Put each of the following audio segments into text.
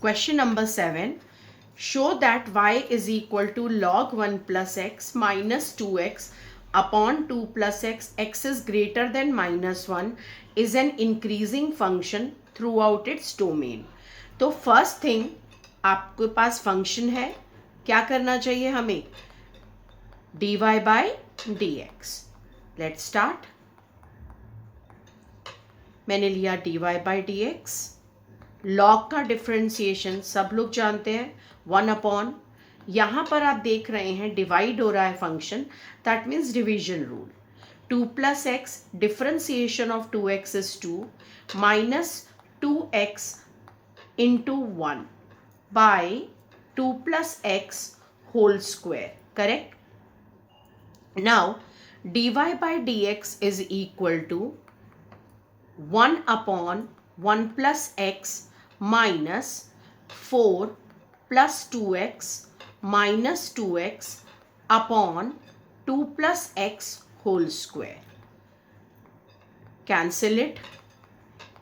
Question number 7. Show that y is equal to log 1 plus x minus 2x upon 2 plus x is greater than minus 1 is an increasing function throughout its domain. तो first thing आपके पास function है, क्या करना चाहिए हमें? dy by dx. Let's start. मैंने लिया dy by dx. Log का डिफ्रेंसिएशन सब लोग जानते हैं, 1 अपॉन, यहाँ पर आप देख रहे हैं डिवाइड हो रहा है function, that means division rule. 2 plus x, differentiation of 2x is 2 minus 2x into 1 by 2 plus x whole square. Correct. Now dy by dx is equal to 1 upon 1 plus x minus 4 plus 2x minus 2x upon 2 plus x whole square. Cancel it.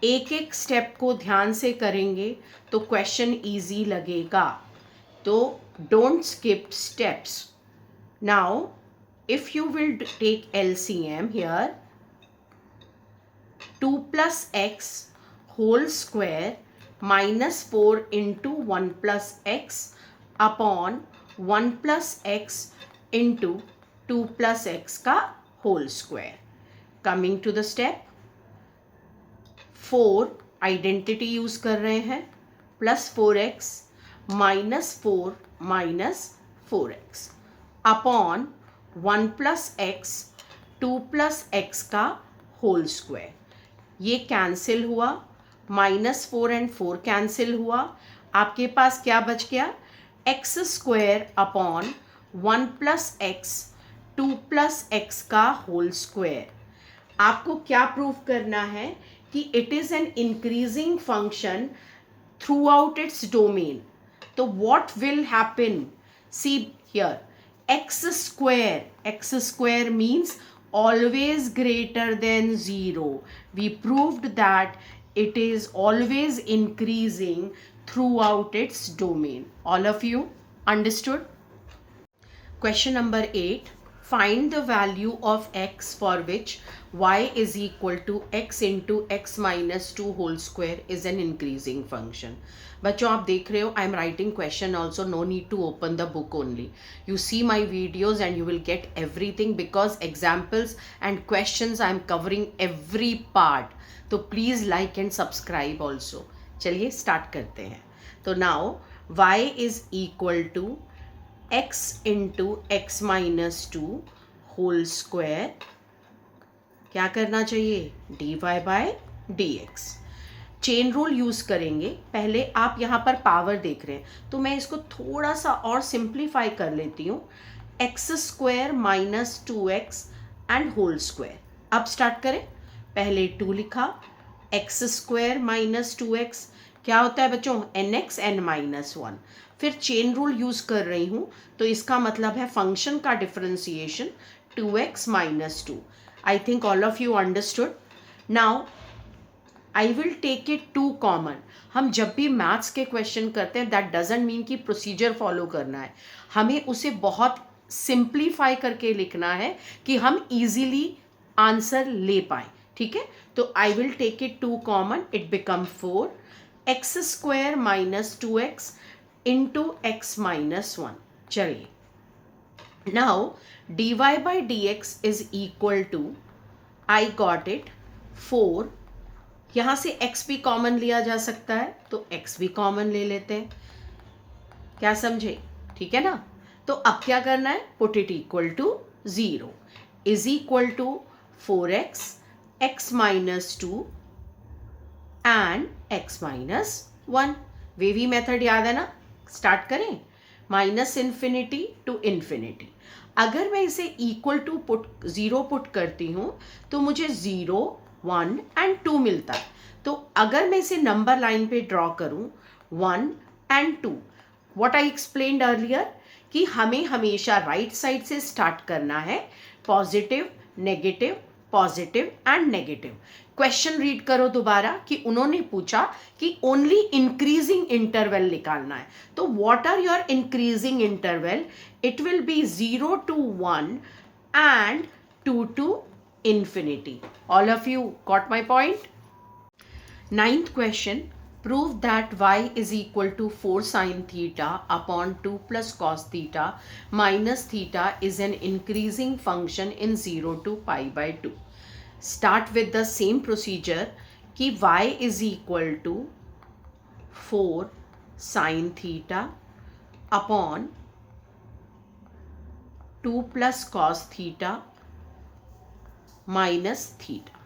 एक एक step को ध्यान से करेंगे तो question easy लगेगा, तो don't skip steps. Now if you will take LCM here, 2 plus x whole square minus 4 into 1 plus x upon 1 plus x into 2 plus x का whole square. Coming to the step 4, identity use कर रहे हैं, plus 4x minus 4 minus 4x upon 1 plus x 2 plus x का whole square. ये cancel हुआ, minus 4 and 4 cancel हुआ, आपके पास क्या बच गया? X square upon 1 plus x 2 plus x का होल स्क्वायर. आपको क्या प्रूव करना है? कि it is an increasing function through out its domain. तो what will happen? See here, x square means always greater than 0. We proved that it is always increasing throughout its domain. All of you understood? Question number 8. Find the value of x for which y is equal to x into x minus 2 whole square is an increasing function. बच्चों आप देख रहे हो, I am writing question also, no need to open the book only. You see my videos and you will get everything, because examples and questions I am covering every part. तो please like and subscribe also. चलिए start करते हैं. तो now y is equal to x into x minus 2 whole square. क्या करना चाहिए? dy by dx. Chain rule use करेंगे. पहले आप यहाँ पर पावर देख रहे हैं, तो मैं इसको थोड़ा सा और सिंप्लीफाई कर लेती हूँ. X square minus 2x and whole square. अब स्टार्ट करें. पहले 2 लिखा, एक्स स्क्वायर माइनस 2x क्या होता है बच्चों? nx n minus 1. फिर चेन रूल यूज़ कर रही हूँ, तो इसका मतलब है फंक्शन का differentiation 2x minus 2. I think all of you understood. Now I will take it 2 common. हम जब भी मैथ्स के क्वेश्चन करते हैं, दैट डजेंट मीन कि प्रोसीजर फॉलो करना है. हमें उसे बहुत सिंप्लीफाई करके लिखना है कि हम इजीली आंसर ले पाए. ठीक है. तो I will take it 2 common, it become 4 x square minus 2x into x minus 1. चलिए, now dy by dx is equal to, I got it 4. यहाँ से x भी कॉमन लिया जा सकता है, तो x भी कॉमन ले लेते हैं. क्या समझे? ठीक है ना. तो अब क्या करना है? Put it equal to 0 is equal to 4x x minus 2 and x minus 1. Wavy method याद है ना. स्टार्ट करें. Minus infinity to infinity. अगर मैं इसे इक्वल टू पुट 0 पुट करती हूँ, तो मुझे 0 1 एंड 2 मिलता है. तो अगर मैं इसे नंबर लाइन पे ड्रॉ करूं 1 and 2, what I explained earlier, कि हमें हमेशा राइट साइड से स्टार्ट करना है. Positive, negative, positive and negative. Question read करो दोबारा कि उन्होंने पूछा कि ओनली इंक्रीजिंग इंटरवल निकालना है, तो what are your increasing interval? It will be 0 to 1 and 2 to infinity. All of you got my point? Ninth question, prove that y is equal to 4 sin theta upon 2 plus cos theta minus theta is an increasing function in 0 to pi by 2. Start with the same procedure कि y is equal to 4 sin theta upon 2 plus cos theta minus theta.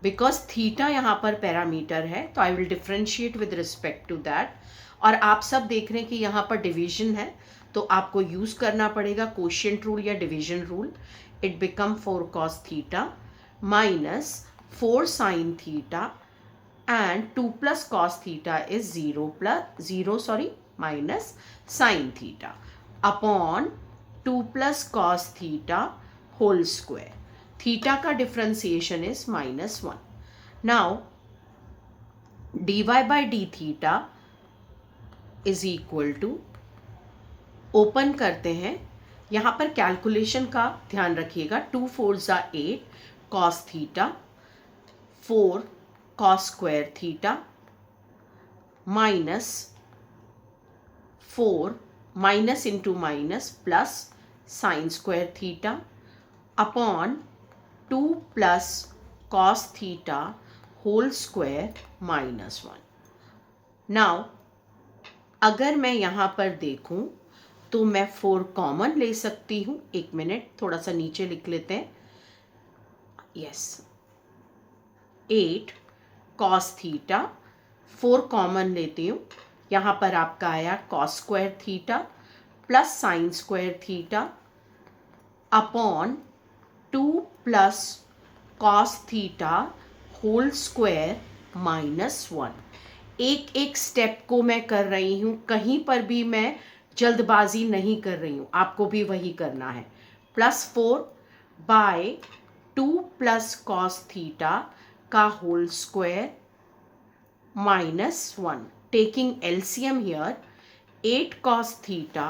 Because theta यहाँ पर parameter है तो I will differentiate with respect to that. और आप सब देख रहे हैं कि यहाँ पर डिवीजन है तो आपको यूज करना पड़ेगा कोशिएंट रूल या division rule. It become 4 cos theta minus 4 sin theta and 2 plus cos theta is 0 minus sin theta upon 2 plus cos theta whole square. Theta का differentiation is -1। Now dy by d theta is equal to, open करते हैं, यहाँ पर calculation का ध्यान रखिएगा, 2 4s are 8 cos theta 4 cos square theta minus 4 minus into minus plus sine square theta upon 2 plus cos theta whole square -1। Now अगर मैं यहाँ पर देखूँ तो मैं 4 कॉमन ले सकती हूँ। एक मिनट, थोड़ा सा नीचे लिख लेते हैं। यस, 8 cos थीटा 4 कॉमन लेती हूँ, यहाँ पर आपका आया cos square theta plus sine square theta upon 2 plus cos theta whole square -1। एक एक स्टेप को मैं कर रही हूँ, कहीं पर भी मैं जल्दबाजी नहीं कर रही हूँ, आपको भी वही करना है। +4 बाय 2 plus cos थीटा का whole square -1। Taking LCM here, 8 cos theta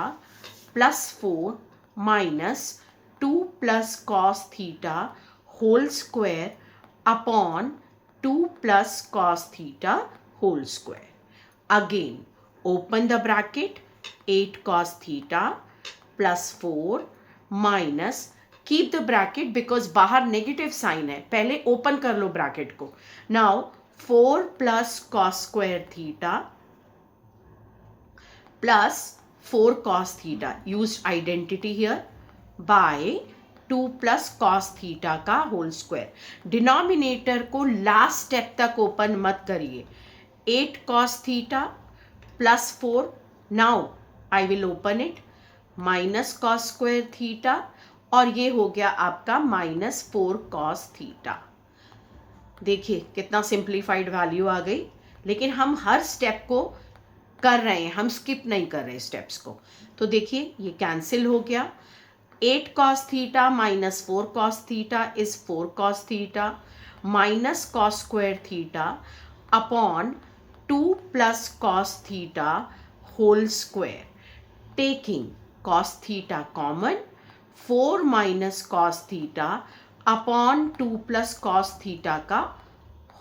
+4 minus 2 plus cos theta whole square upon 2 plus cos theta whole square. Again, open the bracket, 8 cos theta plus 4 minus, keep the bracket because बाहर negative sign है, पहले open कर लो bracket को। Now 4 plus cos square theta plus 4 cos theta, use identity here, by 2 plus cos theta का whole square. Denominator को last step तक open मत करिए। 8 cos theta plus 4, now I will open it, minus cos square theta और ये हो गया आपका -4 cos थीटा। देखिए कितना सिंप्लीफाइड वैल्यू आ गई, लेकिन हम हर स्टेप को कर रहे हैं, हम स्किप नहीं कर रहे स्टेप्स को। तो देखिए ये कैंसिल हो गया, 8 cos theta minus 4 cos theta is 4 cos theta minus cos square theta upon 2 plus cos theta whole square. Taking cos theta common, 4 minus cos theta upon 2 plus cos theta का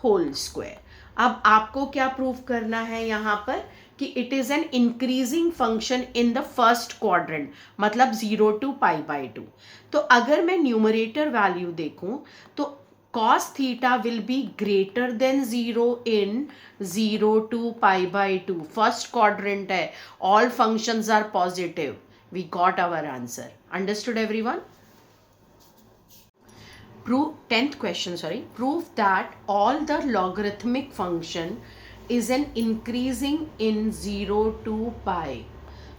whole square. अब आपको क्या prove करना है यहाँ पर कि it is an increasing function in the first quadrant, मतलब 0 to π/2। तो अगर मैं न्यूमरेटर वैल्यू देखूं तो cos theta will be greater than 0 in 0 to π/2। First quadrant है, all functions are positive. We got our answer. Understood everyone? Tenth question, prove that all the logarithmic function is an increasing in 0 to pi।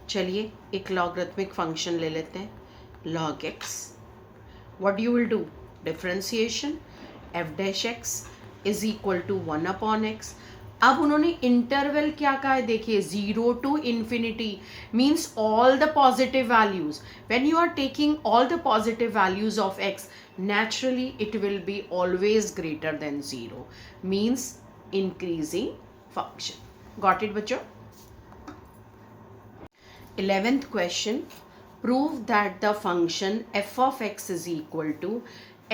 चलिए एक logarithmic function ले लेते हैं, log x। What you will do? Differentiation, f dash x is equal to 1 upon x। अब उन्होंने interval क्या कहा है, देखिए 0 to infinity means all the positive values. When you are taking all the positive values of x, naturally it will be always greater than 0, means increasing function. Got it बच्चों? 11th question, prove that the function f of x is equal to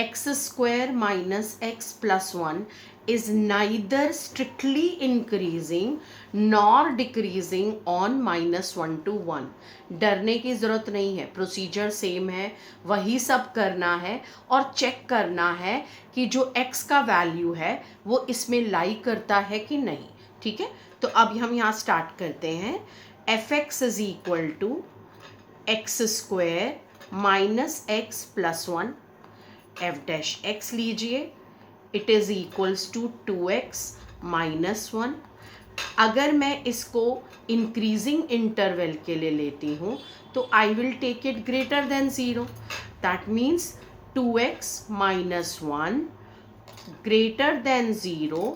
x square minus x plus 1 is neither strictly increasing nor decreasing on -1 to 1. डरने की ज़रूरत नहीं है, procedure same है, वही सब करना है और चेक करना है कि जो x का वैल्यू है वो इसमें लाई करता है कि नहीं. ठीक है, तो अब हम यहाँ स्टार्ट करते हैं. F x is equal to x square minus x plus 1. F dash x लीजिए, it is equals to 2x minus 1. अगर मैं इसको इंक्रीजिंग इंटरवल के लिए लेती हूँ तो I will take it greater than 0. That means 2x minus 1 greater than 0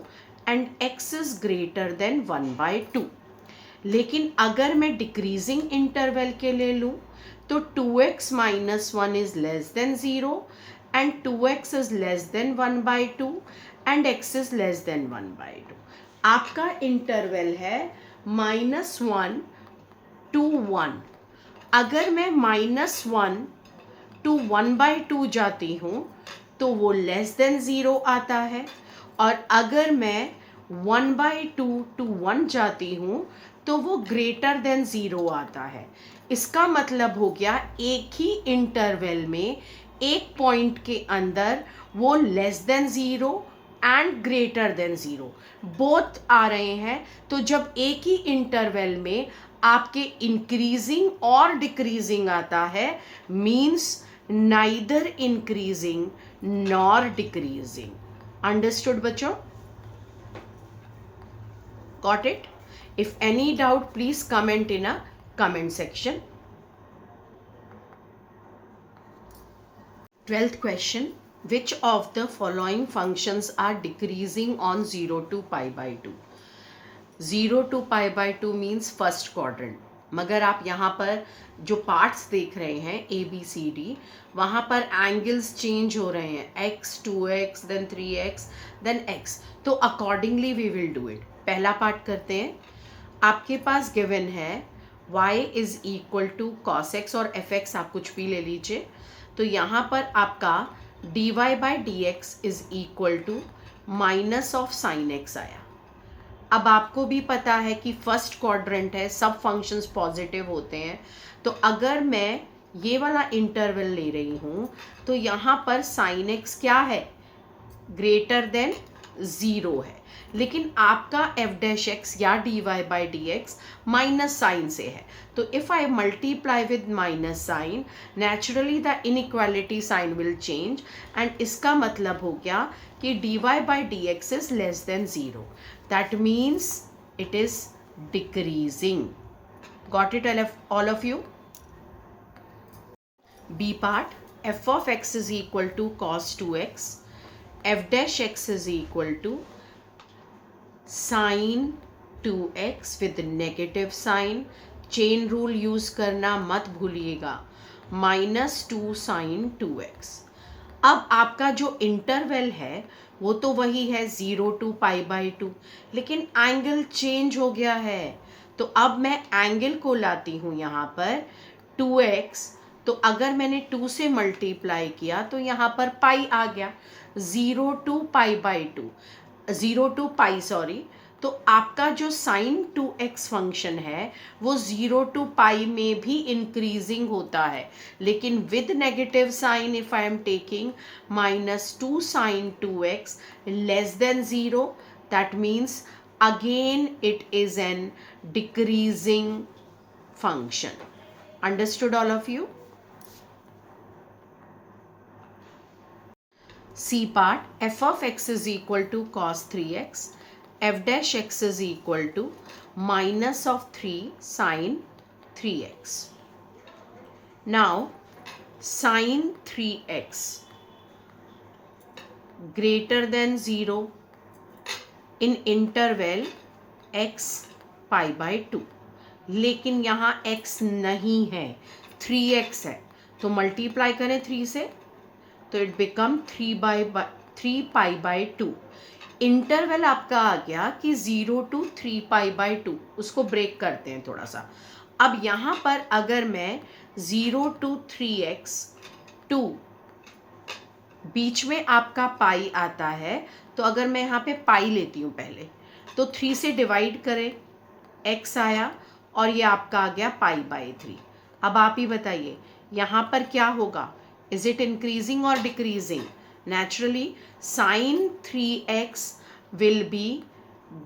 and x is greater than 1/2. लेकिन अगर मैं डिक्रीजिंग इंटरवल के ले लूँ तो 2x minus 1 is less than 0 and 2x is less then 1/2 and x is less then 1/2. आपका interval है -1 to 1. अगर मैं -1 to 1/2 जाती हूँ तो वो लेस देन 0 आता है, और अगर मैं 1/2 to 1 जाती हूँ तो वो ग्रेटर देन 0 आता है. इसका मतलब हो गया एक ही इंटरवल में एक पॉइंट के अंदर वो less than 0 and greater than 0 both आ रहे हैं. तो जब एक ही इंटरवल में आपके इंक्रीजिंग और डिक्रीजिंग आता है, means neither increasing nor decreasing. Understood बच्चों? Got it? If any doubt, please comment in a comment section. 12th question, which of the following functions are decreasing on 0 to pi/2? 0 to pi/2 means first quadrant. मगर आप यहाँ पर जो parts देख रहे हैं A B C D, वहाँ पर एंगल्स चेंज हो रहे हैं, x 2x then 3x then x. तो accordingly we will do it. पहला पार्ट करते हैं. आपके पास गिवन है y is equal to cos x और एफ एक्स आप कुछ भी ले लीजिए. तो यहाँ पर आपका dy by d x is equal to minus of sine x आया. अब आपको भी पता है कि फर्स्ट क्वाड्रेंट है, सब फंक्शंस पॉजिटिव होते हैं. तो अगर मैं ये वाला इंटरवल ले रही हूँ तो यहाँ पर साइन एक्स क्या है, ग्रेटर देन 0 है. लेकिन आपका एफ डैश एक्स या d y by d x minus sign से है. तो if I multiply with minus sign, naturally the inequality sign will change and इसका मतलब हो गया कि d y by d x is less than 0. That means it is decreasing. Got it all of you? B part, f of x is equal to cos 2x, f dash x is equal to sine 2x with negative sign. Chain rule use करना मत भूलिएगा. -2 sine 2x. अब आपका जो interval है वो तो वही है 0 to pi/2, लेकिन एंगल चेंज हो गया है. तो अब मैं एंगल को लाती हूँ यहाँ पर 2x. तो अगर मैंने 2 से मल्टीप्लाई किया तो यहाँ पर पाई आ गया. 0 to pi/2, 0 to pi sorry. तो आपका जो साइन 2x फंक्शन है वो 0 to pi में भी इंक्रीजिंग होता है, लेकिन with negative sign. If I am taking -2 sine 2x less than 0, that means again it is an decreasing function. Understood all of you? C part, f of x is equal to cos 3x, f dash x is equal to minus of 3 sin 3x. Now, sin 3x greater than 0 in interval x pi by 2, लेकिन यहाँ x नहीं है, 3x है, तो multiply करें 3 से तो it become 3 pi by 2। Interval आपका आ गया कि 0 to 3 पाई बाय 2, उसको ब्रेक करते हैं थोड़ा सा। अब यहाँ पर अगर मैं 0 to 3x 2, बीच में आपका पाई आता है, तो अगर मैं यहाँ पे पाई लेती हूँ पहले, तो 3 से डिवाइड करें, x आया और ये आपका आ गया पाई बाय 3। अब आप ही बताइए यहाँ पर क्या होगा, इज इट इंक्रीजिंग और decreasing? Naturally sine 3x will be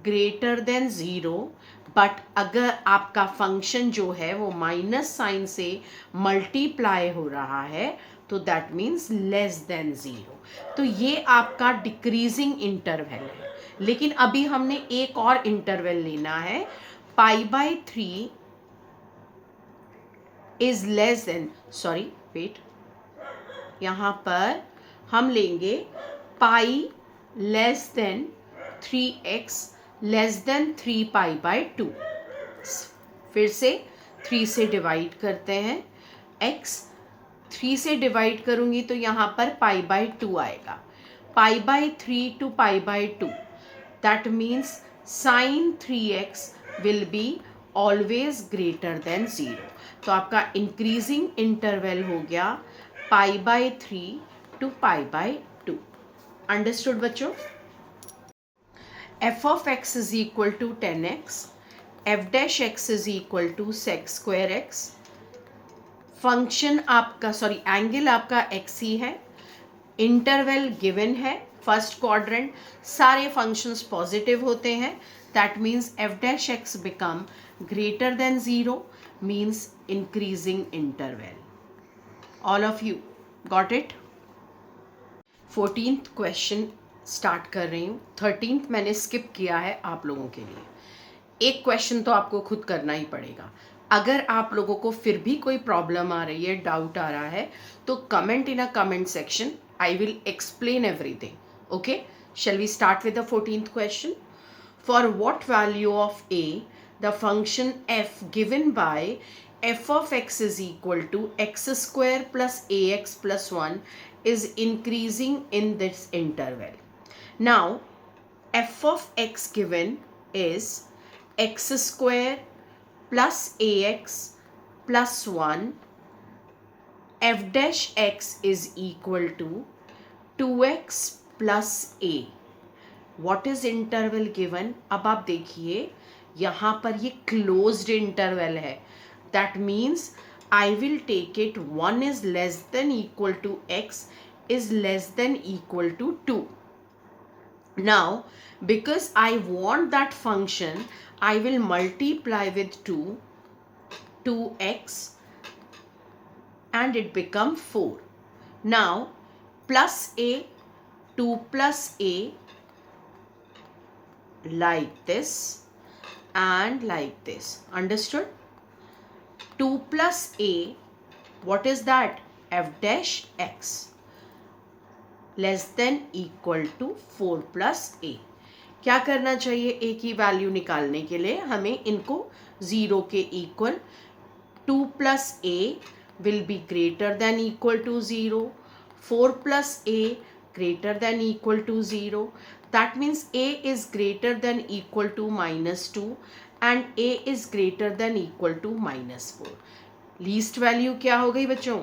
greater than 0, but अगर आपका फंक्शन जो है वो माइनस साइन से मल्टीप्लाई हो रहा है तो दैट मीन्स लेस देन 0। तो ये आपका डिक्रीजिंग इंटरवल है। लेकिन अभी हमने एक और इंटरवल लेना है, pi by 3 is less than, sorry wait, यहाँ पर हम लेंगे pi less than 3x less than 3 pi by 2। फिर से 3 से डिवाइड करते हैं, x 3 से डिवाइड करूँगी तो यहाँ पर पाई बाय 2 आएगा, pi by 3 to pi by 2, that means sine 3x will be always greater than 0। तो आपका इंक्रीजिंग इंटरवल हो गया pi by 3 to pi by 2। Understood बच्चों? f of x is equal to 10x, f dash x is equal to sec square x। Function आपका angle आपका x ही है, interval given है, first quadrant, सारे functions positive होते हैं, that means f dash x become greater than 0, means increasing interval. All of you got it? 14th question start कर रही हूँ, 13th मैंने स्किप किया है आप लोगों के लिए। एक क्वेश्चन तो आपको खुद करना ही पड़ेगा। अगर आप लोगों को फिर भी कोई प्रॉब्लम आ रही है, डाउट आ रहा है, तो comment in a comment section, I will explain everything. Okay, shall we start with the 14th question? For what value of a the function f given by f of x is equal to x square plus ax plus 1 is increasing in this interval? Now f of x given is x square plus ax plus 1, f dash x is equal to 2x plus a। What is interval given? अब आप देखिए यहाँ पर ये closed interval है, that means I will take it 1 is less than equal to x is less than equal to 2. Now because I want that function, I will multiply with 2x and it become 4. Now plus a, 2 plus a, like this and like this. Understood? 2 plus a, what is that? F dash x less than equal to 4 plus a। क्या करना चाहिए? a की value निकालने के लिए हमें इनको 0 के equal, 2 plus a will be greater than equal to 0, 4 plus a greater than equal to 0, that means a is greater than equal to minus 2 and a is greater than equal to minus 4। Least value क्या हो गई बच्चों?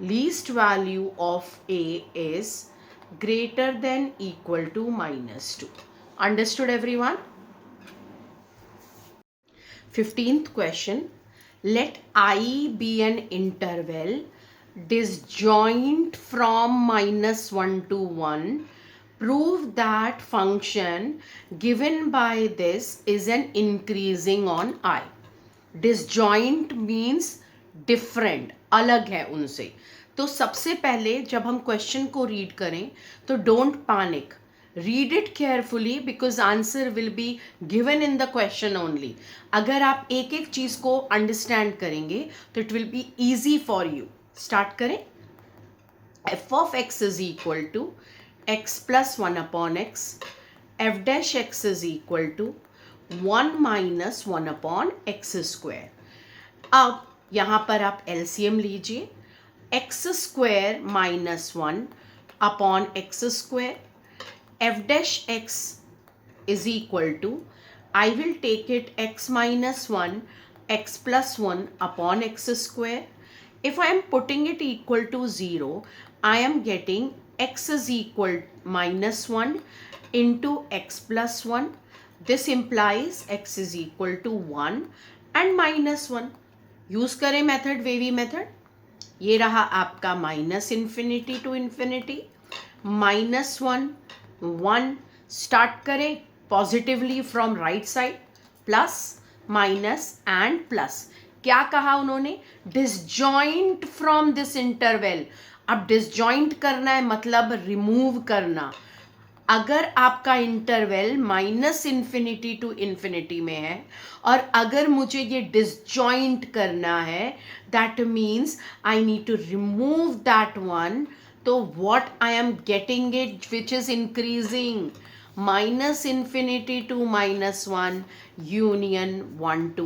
Least value of a is greater than equal to minus 2। Understood everyone? 15th question, let I be an interval disjoint from -1 to 1, prove that function given by this is an increasing on I। disjoint means different, अलग है उनसे। तो सबसे पहले जब हम question को read करें तो don't panic, read it carefully because answer will be given in the question only. अगर आप एक एक चीज को अंडरस्टैंड करेंगे तो it will be easy for you. Start करें। f of x is equal to x plus 1 upon x, f dash x is equal to 1 minus 1 upon x square. अब यहाँ पर आप एलसीएम लीजिए. X square minus 1 upon x square. F dash x is equal to, I will take it x minus 1 x plus 1 upon x square. If I am putting it equal to 0, I am getting x is equal minus 1 into x plus 1. This implies x is equal to 1 and minus 1. Use करें method, wavy method. ये रहा आपका minus infinity to infinity, minus 1 1. Start करें positively from right side, plus minus and plus. क्या कहा उन्होंने? Disjoint from this interval. अब disjoint करना है मतलब रिमूव करना. अगर आपका interval minus infinity to infinity में है और अगर मुझे ये डिसजॉइंट करना है, that means I need to remove that one. तो what I am getting it which is increasing, minus infinity to minus 1 union 1 to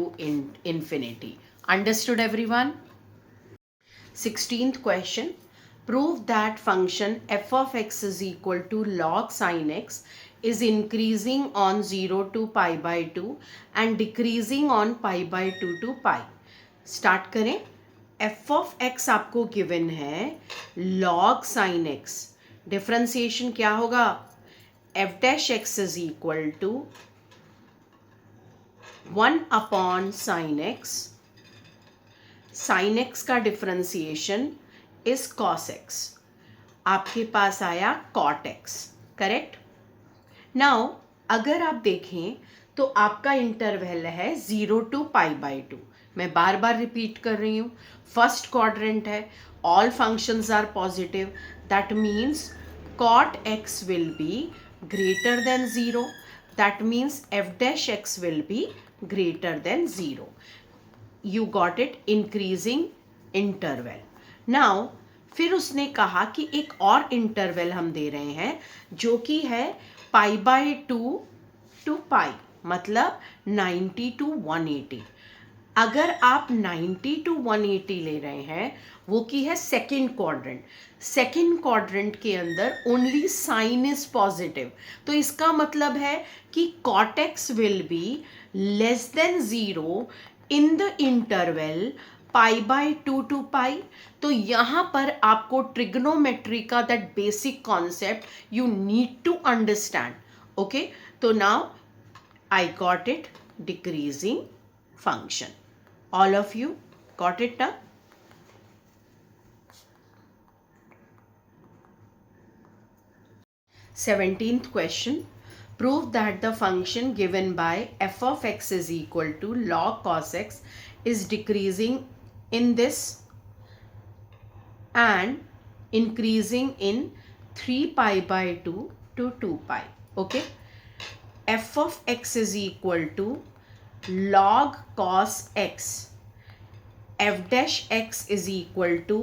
infinity. Understood everyone? 16th question. Prove that function f of x is equal to log sin x is increasing on 0 to pi by 2 and decreasing on pi by 2 to pi. Start करें. f of x आपको given है log sin x. Differentiation क्या होगा? f dash x is equal to 1 upon sin x. sin x का differentiation is cos x. आपके पास आया cot x. Correct. Now अगर आप देखें तो आपका इंटरवल है 0 टू पाई बाई 2. मैं बार बार रिपीट कर रही हूँ. फर्स्ट क्वाड्रेंट है, all functions are positive. That means cot x will be greater than 0. That means f dash x will be greater than 0. You got it? Increasing interval. Now फिर उसने कहा कि एक और इंटरवल हम दे रहे हैं जो कि है पाई बाई 2 टू पाई, मतलब 90 टू 180. अगर आप 90 टू 180 ले रहे हैं, वो की है सेकेंड क्वाड्रेंट. सेकेंड क्वाड्रेंट के अंदर ओनली साइन इज पॉजिटिव. तो इसका मतलब है कि cot x will be less than 0 in the interval pi by 2 to pi. तो यहाँ पर आपको ट्रिग्नोमेट्री का that basic concept you need to understand. Okay, तो now I got it. Decreasing function. All of you got it now? Seventeenth question. Prove that the function given by f of x is equal to log cos x is decreasing in this and increasing in 3 pi by 2 to 2 pi. Okay? f of x is equal to log cos x. f dash x is equal to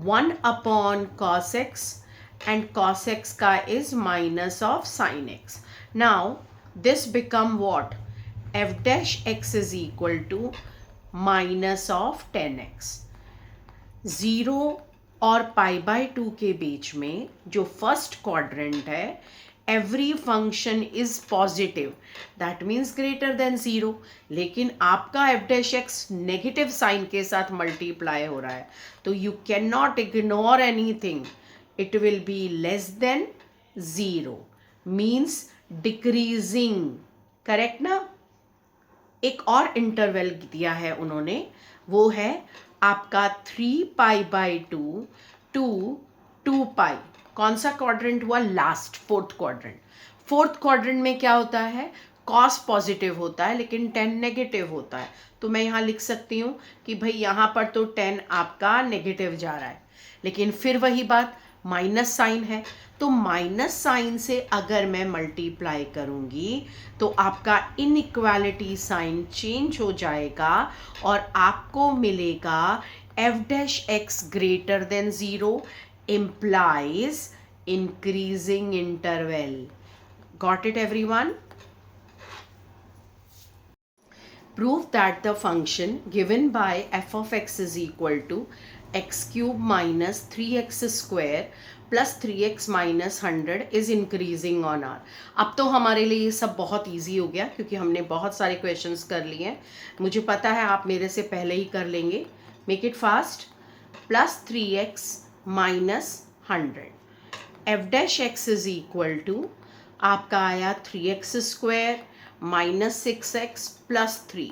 1 upon cos x and cos x ka is minus of sin x. Now this become what? f dash x is equal to minus of 10x. 0 और पाई by 2 के बीच में जो first quadrant है, every function is positive. That means greater than 0. लेकिन आपका f dash x negative sign के साथ मल्टीप्लाई हो रहा है, तो you can not ignore anything. It will be less than 0. Means decreasing. Correct ना? एक और इंटरवल दिया है उन्होंने, वो है आपका 3 पाई बाई 2 टू 2 पाई. कौन सा क्वाड्रेंट हुआ? Last, fourth quadrant. Fourth quadrant में क्या होता है? कॉस पॉजिटिव होता है लेकिन 10 नेगेटिव होता है. तो मैं यहाँ लिख सकती हूँ कि भाई यहाँ पर तो 10 आपका नेगेटिव जा रहा है, लेकिन फिर वही बात, माइनस साइन है. तो माइनस साइन से अगर मैं मल्टीप्लाई करूँगी तो आपका इनइक्वालिटी साइन चेंज हो जाएगा और आपको मिलेगा F dash x greater than 0 implies increasing interval. Got it, everyone? Prove that the function given by f of x is equal to x cube minus 3x square plus 3x minus 100 is increasing on r. अब तो हमारे लिए ये सब बहुत easy हो गया क्योंकि हमने बहुत सारे क्वेश्चंस कर लिए हैं. मुझे पता है आप मेरे से पहले ही कर लेंगे. Make it fast. Plus 3x minus 100. F dash x is equal to आपका आया 3x square minus 6x plus 3.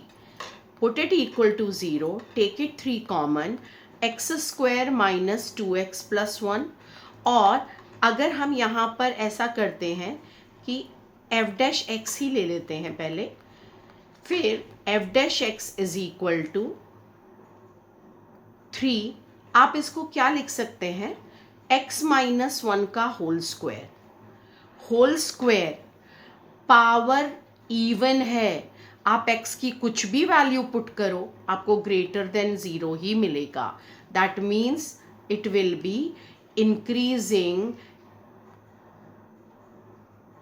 Put it equal to 0. Take it 3 common. x square minus 2x plus 1. और अगर हम यहाँ पर ऐसा करते हैं कि f dash x ही ले लेते हैं पहले, फिर f dash x is equal to 3. आप इसको क्या लिख सकते हैं? x minus 1 का whole square. Whole square power even है. आप x की कुछ भी वैल्यू पुट करो आपको ग्रेटर देन 0 ही मिलेगा. That means it will be increasing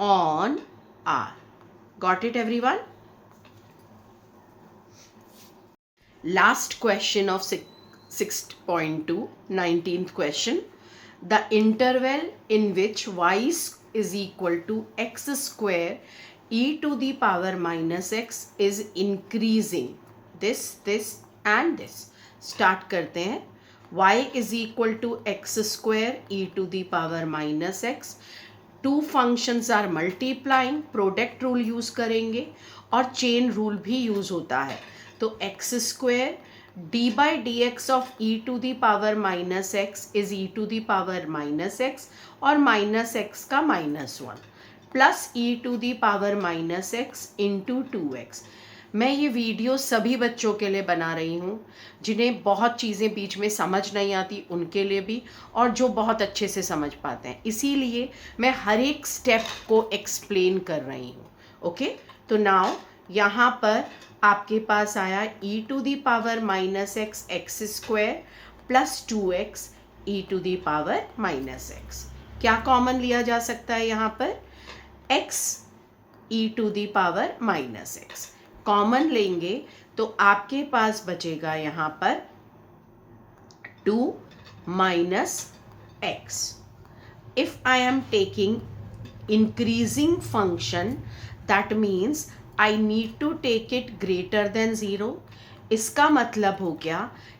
on r. Got it everyone? Last question of 6.2, 19th question. The interval in which y is equal to x square e to the power minus x is increasing. this and this. Start करते हैं. y is equal to x square e to the power minus x. Two functions are multiplying. Product rule use करेंगे और chain rule भी use होता है. तो x square d by dx of e to the power minus x is e to the power minus x और minus x का minus 1 plus e to the power minus x into 2x. मैं ये video सभी बच्चों के लिए बना रही हूँ जिन्हें बहुत चीज़ें बीच में समझ नहीं आती उनके लिए भी, और जो बहुत अच्छे से समझ पाते हैं. इसीलिए मैं हर एक स्टेप को एक्सप्लेन कर रही हूँ. ओके, तो नाउ यहाँ पर आपके पास आया e to the power minus x x square plus 2x e to the power minus x. क्या कॉमन लिया जा सकता है यहाँ पर? x e to the power minus x common लेंगे तो आपके पास बचेगा यहाँ पर 2 minus x. If I am taking increasing function, that means I need to take it greater than 0. इसका मतलब हो गया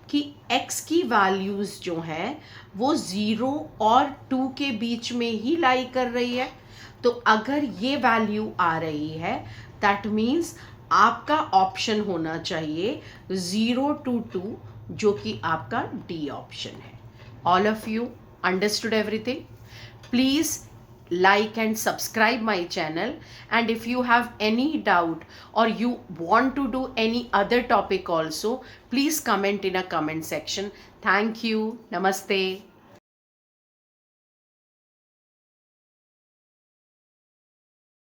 कि x की वैल्यूज़ जो हैं वो 0 और 2 के बीच में ही लाई कर रही है. तो अगर ये वैल्यू आ रही है दैट मीन्स आपका ऑप्शन होना चाहिए 0 to 2 जो कि आपका डी ऑप्शन है. All of you understood everything? Please like and subscribe my channel, and if you have any doubt or you want to do any other topic also, please comment in a comment section. Thank you. Namaste.